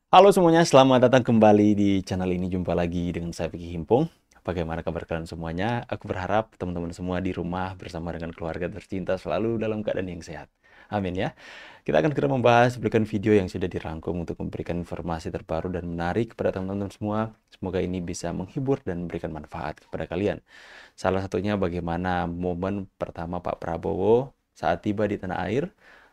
Halo semuanya, selamat datang kembali di channel ini. Jumpa lagi dengan saya Vicky Himpung. Bagaimana kabar kalian semuanya? Aku berharap teman-teman semua di rumah bersama dengan keluarga tercinta selalu dalam keadaan yang sehat. Amin ya. Kita akan segera membahas berikan video yang sudah dirangkum untuk memberikan informasi terbaru dan menarik kepada teman-teman semua. Semoga ini bisa menghibur dan memberikan manfaat kepada kalian. Salah satunya bagaimana momen pertama Pak Prabowo saat tiba di tanah air,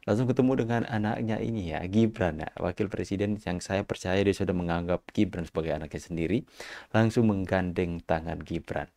langsung ketemu dengan anaknya ini ya, Gibran ya, wakil presiden yang saya percaya dia sudah menganggap Gibran sebagai anaknya sendiri, langsung menggandeng tangan Gibran.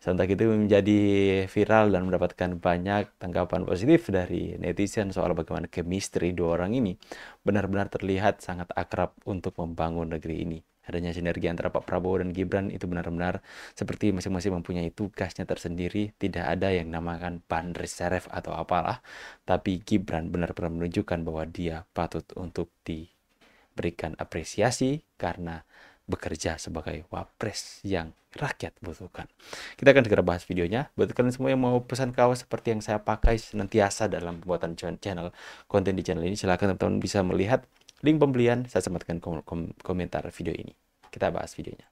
Sontak itu menjadi viral dan mendapatkan banyak tanggapan positif dari netizen soal bagaimana chemistry dua orang ini benar-benar terlihat sangat akrab untuk membangun negeri ini. Adanya sinergi antara Pak Prabowo dan Gibran itu benar-benar seperti masing-masing mempunyai tugasnya tersendiri. Tidak ada yang namakan ban reserve atau apalah. Tapi Gibran benar-benar menunjukkan bahwa dia patut untuk diberikan apresiasi karena bekerja sebagai wapres yang rakyat butuhkan. Kita akan segera bahas videonya. Buat kalian semua yang mau pesan kaos seperti yang saya pakai senantiasa dalam pembuatan channel konten di channel ini, silahkan teman-teman bisa melihat link pembelian saya sematkan komentar video ini. Kita bahas videonya.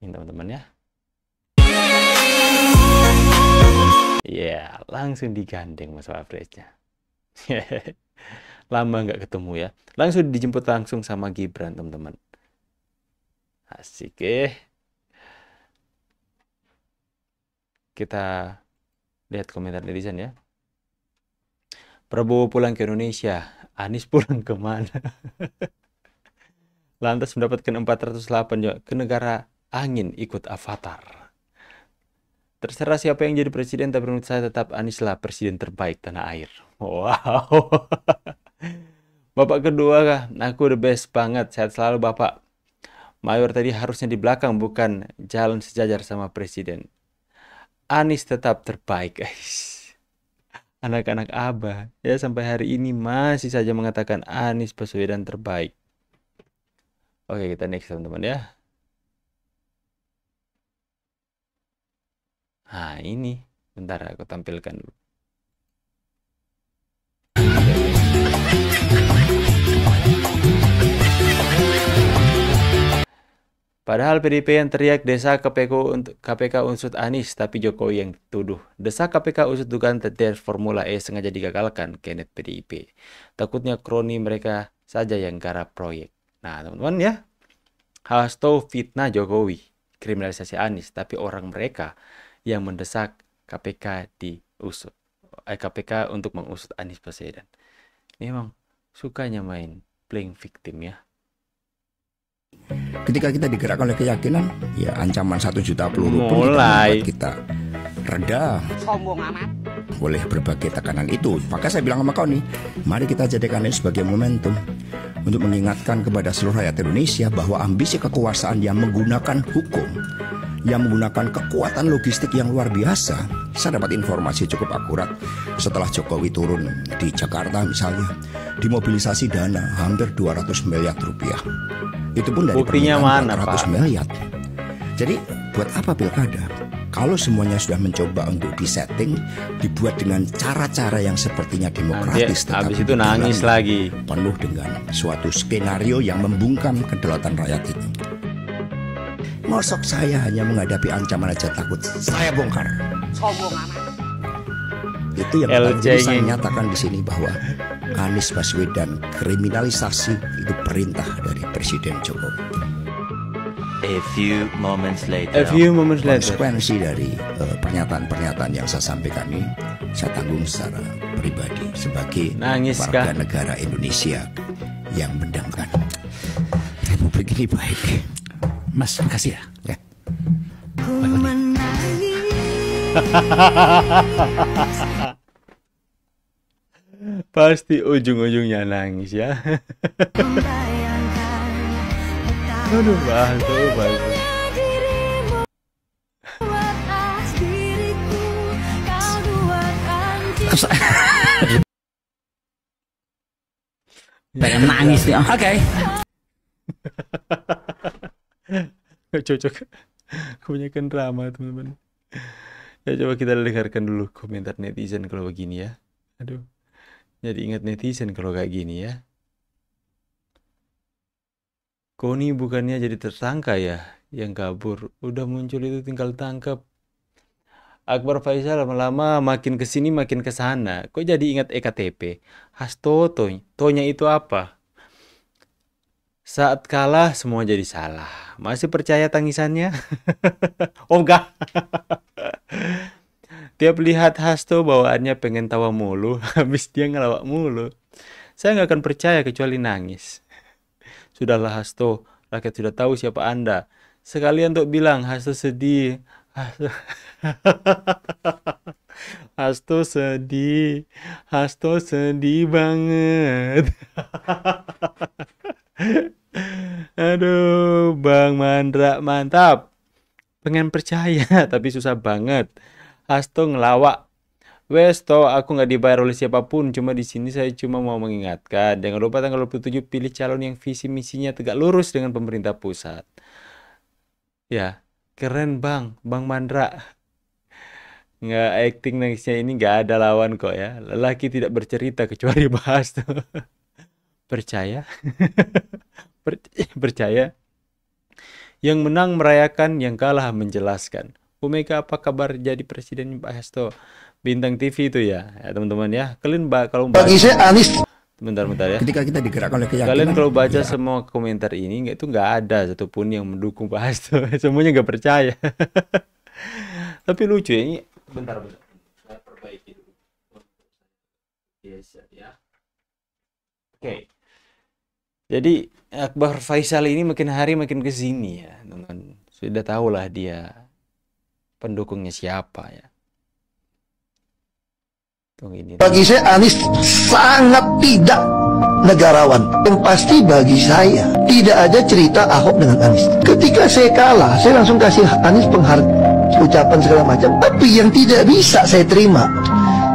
Ini teman-teman ya. Ya, langsung digandeng mas wapresnya. Lama nggak ketemu ya. Langsung dijemput langsung sama Gibran teman-teman. Asik Kita lihat komentar netizen ya. Prabowo pulang ke Indonesia, Anies pulang kemana? Lantas mendapatkan 408 juga ke negara angin ikut Avatar. Terserah siapa yang jadi presiden, tapi menurut saya tetap Anies lah presiden terbaik tanah air. Wow. Bapak kedua kah? Aku the best banget. Sehat selalu Bapak. Mayor tadi harusnya di belakang, bukan jalan sejajar sama presiden. Anies tetap terbaik, guys. Anak-anak Abah ya sampai hari ini masih saja mengatakan Anies Baswedan terbaik. Oke, kita next teman-teman ya. Nah, ini bentar aku tampilkan dulu. Padahal PDIP yang teriak desa KPK unsut Anies, tapi Jokowi yang tuduh. Desa KPK usut dugaan tes Formula E sengaja digagalkan, Kenneth PDIP. Takutnya kroni mereka saja yang garap proyek. Nah, teman-teman ya, Hasto fitnah Jokowi, kriminalisasi Anies, tapi orang mereka yang mendesak KPK diusut. KPK untuk mengusut Anies Baswedan. Ini memang sukanya main playing victim ya. Ketika kita digerakkan oleh keyakinan, ya ancaman 1 juta peluru pun tidak membuat kita reda. Sombong amat. Oleh berbagai tekanan itu, maka saya bilang sama kau nih, mari kita jadikan ini sebagai momentum untuk mengingatkan kepada seluruh rakyat Indonesia bahwa ambisi kekuasaan yang menggunakan hukum, yang menggunakan kekuatan logistik yang luar biasa. Saya dapat informasi cukup akurat setelah Jokowi turun di Jakarta misalnya, dimobilisasi dana hampir 200 miliar rupiah. Itu pun dari Buktinya permintaan mana, 400 Pak? miliar. Jadi buat apa pilkada? Kalau semuanya sudah mencoba untuk disetting, dibuat dengan cara-cara yang sepertinya demokratis, Nanti habis tetapi itu nangis dalamnya lagi. penuh dengan suatu skenario yang membungkam kedaulatan rakyat itu. Mosok saya hanya menghadapi ancaman aja takut, saya bongkar. Sombong amat. Itu yang paling LC jadi saya ini. nyatakan di sini bahwa Anies Baswedan kriminalisasi itu perintah dari Presiden Jokowi. A few moments later. A few moments later. Konsekuensi dari pernyataan-pernyataan yang saya sampaikan ini saya tanggung secara pribadi sebagai Nangis, warga Kak. negara Indonesia yang mendamkan Republik ini baik. Mas, makasih ya. Pasti ujung-ujungnya nangis ya. Aduh, bahasa. Pengen nangis ya. Oke. Gak cocok. Kebanyakan drama teman-teman. Ya coba kita dengarkan dulu komentar netizen kalau begini ya. Aduh. Jadi ingat netizen kalau kayak gini ya. Koni bukannya jadi tersangka ya, yang kabur. Udah muncul itu tinggal tangkap. Akbar Faisal lama-lama makin ke sini makin ke sana. Kok jadi ingat EKTP? Hasto Tonya itu apa? Saat kalah semua jadi salah. Masih percaya tangisannya? Oh enggak. Tiap lihat Hasto bawaannya pengen tawa mulu, habis dia ngelawak mulu. Saya nggak akan percaya kecuali nangis. Sudahlah Hasto, rakyat sudah tahu siapa Anda. Sekalian untuk bilang Hasto sedih. Hasto sedih. Hasto sedih banget. Aduh, Bang Mandra mantap. Pengen percaya tapi susah banget. Hasto ngelawak. Wes toh aku nggak dibayar oleh siapapun, cuma di sini saya cuma mau mengingatkan. Jangan lupa tanggal 27 pilih calon yang visi misinya tegak lurus dengan pemerintah pusat. Ya, keren Bang Mandra. Nggak acting nangisnya ini nggak ada lawan kok ya. Lelaki tidak bercerita kecuali bahas tuh. Percaya? Percaya? Yang menang merayakan, yang kalah menjelaskan. Bu Mega apa kabar jadi presiden Pak Hasto? Bintang TV itu ya, teman-teman ya. Kalian kalau baca, Bagi saya Anies. bentar ya. Ketika kita digerakkan oleh keyakinan. Kalian kalau baca ya, semua komentar ini, itu nggak ada satupun yang mendukung Pak Hasto. Semuanya nggak percaya. Tapi lucu ya ini. Bentar. Saya perbaiki dulu. Yes, ya. Oke. Jadi Akbar Faisal ini makin hari makin ke sini ya, teman-teman. Sudah tahulah dia pendukungnya siapa ya. Bagi saya Anies sangat tidak negarawan. Yang pasti bagi saya tidak ada cerita Ahok dengan Anies. Ketika saya kalah, saya langsung kasih Anies penghargaan, ucapan segala macam. Tapi yang tidak bisa saya terima,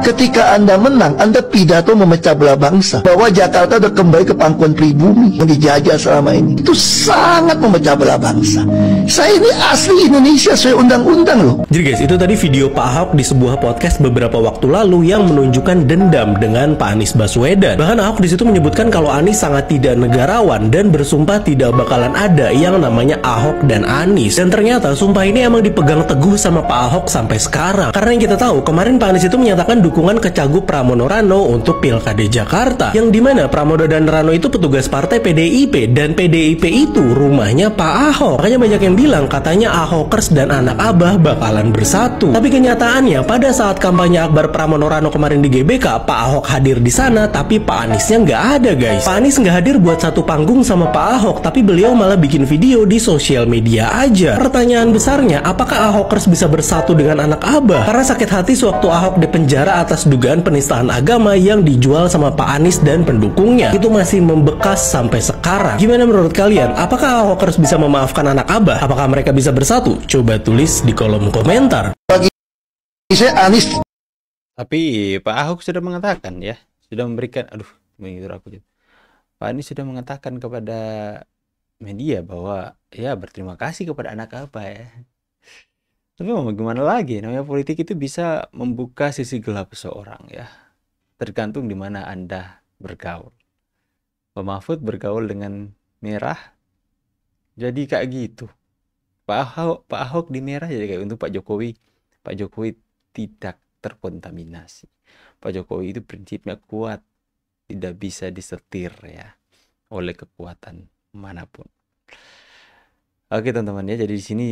ketika Anda menang, Anda pidato memecah belah bangsa, bahwa Jakarta udah kembali ke pangkuan pribumi yang dijajah selama ini. Itu sangat memecah belah bangsa. Saya ini asli Indonesia sesuai undang-undang loh. Jadi guys, itu tadi video Pak Ahok di sebuah podcast beberapa waktu lalu yang menunjukkan dendam dengan Pak Anies Baswedan. Bahkan Ahok di situ menyebutkan kalau Anies sangat tidak negarawan dan bersumpah tidak bakalan ada yang namanya Ahok dan Anies. Dan ternyata sumpah ini emang dipegang teguh sama Pak Ahok sampai sekarang. Karena yang kita tahu, kemarin Pak Anies itu menyatakan dukungan ke Cagup Pramono Rano untuk Pilkada Jakarta, yang dimana Pramono dan Rano itu petugas partai PDIP, dan PDIP itu rumahnya Pak Ahok. Makanya banyak yang bilang katanya Ahokers dan anak Abah bakalan bersatu. Tapi kenyataannya pada saat kampanye Akbar Pramono Rano kemarin di GBK, Pak Ahok hadir di sana, tapi Pak Aniesnya nggak ada guys. Pak Anies nggak hadir buat satu panggung sama Pak Ahok, tapi beliau malah bikin video di sosial media aja. Pertanyaan besarnya, apakah Ahokers bisa bersatu dengan anak Abah? Karena sakit hati sewaktu Ahok di penjara atas dugaan penistaan agama yang dijual sama Pak Anies dan pendukungnya. Itu masih membekas sampai sekarang. Gimana menurut kalian? Apakah Ahokers bisa memaafkan anak Abah? Apakah mereka bisa bersatu? Coba tulis di kolom komentar. Bagi saya Anies. Tapi Pak Ahok sudah mengatakan ya, sudah memberikan, mengitur aku. Pak Anies sudah mengatakan kepada media bahwa ya berterima kasih kepada anak Abah ya. Tapi mau gimana lagi, namanya politik itu bisa membuka sisi gelap seseorang ya. Tergantung di mana Anda bergaul. Pak Mahfud bergaul dengan merah, jadi kayak gitu. Pak Ahok di merah jadi kayak untuk Pak Jokowi. Pak Jokowi tidak terkontaminasi. Pak Jokowi itu prinsipnya kuat, tidak bisa disetir ya oleh kekuatan manapun. Oke teman-teman ya, jadi di sini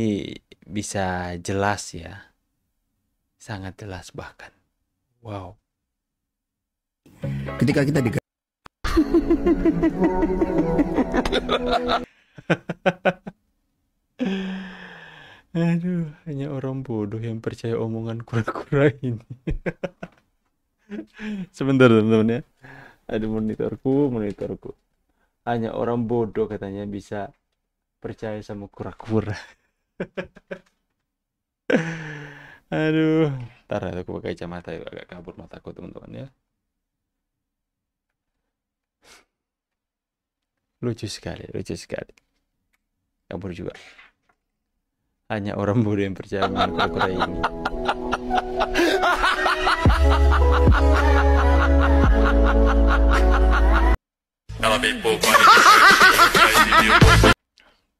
bisa jelas ya, sangat jelas bahkan. Wow. Ketika kita digerakkan Aduh, hanya orang bodoh yang percaya omongan kura-kura ini. Sebentar teman-teman ya. Ada monitorku. Hanya orang bodoh katanya bisa percaya sama kura-kura. Aduh, ntar aku pakai kacamata ya, agak kabur mataku teman-teman ya. Lucu sekali. Kabur juga. Hanya orang bodoh yang percaya dengan kura-kura ini. Kalau people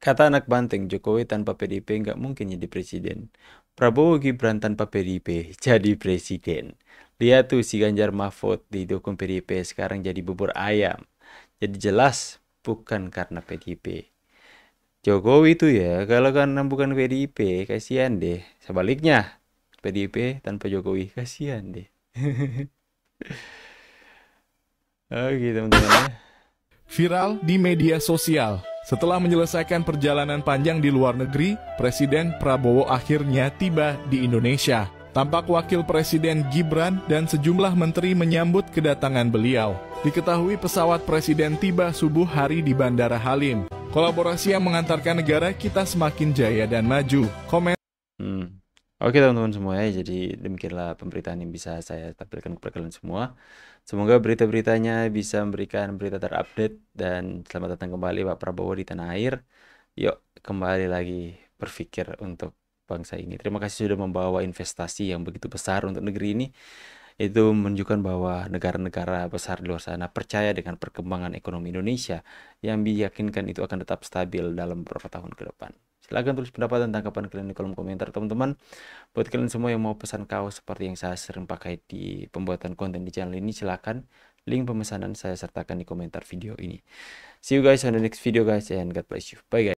Kata anak banteng, Jokowi tanpa PDIP nggak mungkin jadi presiden. Prabowo Gibran tanpa PDIP jadi presiden. Lihat tuh si Ganjar Mahfud didukung PDIP sekarang jadi bubur ayam. Jadi jelas bukan karena PDIP. Jokowi itu ya, kalau karena bukan PDIP, kasihan deh. Sebaliknya, PDIP tanpa Jokowi, kasihan deh. Oke teman-teman ya. Viral di media sosial. Setelah menyelesaikan perjalanan panjang di luar negeri, Presiden Prabowo akhirnya tiba di Indonesia. Tampak Wakil Presiden Gibran dan sejumlah menteri menyambut kedatangan beliau. Diketahui pesawat Presiden tiba subuh hari di Bandara Halim. Kolaborasi yang mengantarkan negara kita semakin jaya dan maju. Komen. Oke teman-teman semua ya, jadi demikianlah pemberitaan yang bisa saya tampilkan kepada kalian semua. Semoga berita-beritanya bisa memberikan berita terupdate dan selamat datang kembali Pak Prabowo di tanah air. Yuk kembali lagi berpikir untuk bangsa ini. Terima kasih sudah membawa investasi yang begitu besar untuk negeri ini. Itu menunjukkan bahwa negara-negara besar di luar sana percaya dengan perkembangan ekonomi Indonesia yang meyakinkan itu akan tetap stabil dalam beberapa tahun ke depan. Silahkan tulis pendapat dan tanggapan kalian di kolom komentar teman-teman. Buat kalian semua yang mau pesan kaos seperti yang saya sering pakai di pembuatan konten di channel ini, silahkan link pemesanan saya sertakan di komentar video ini. See you guys on the next video guys and God bless you. Bye guys.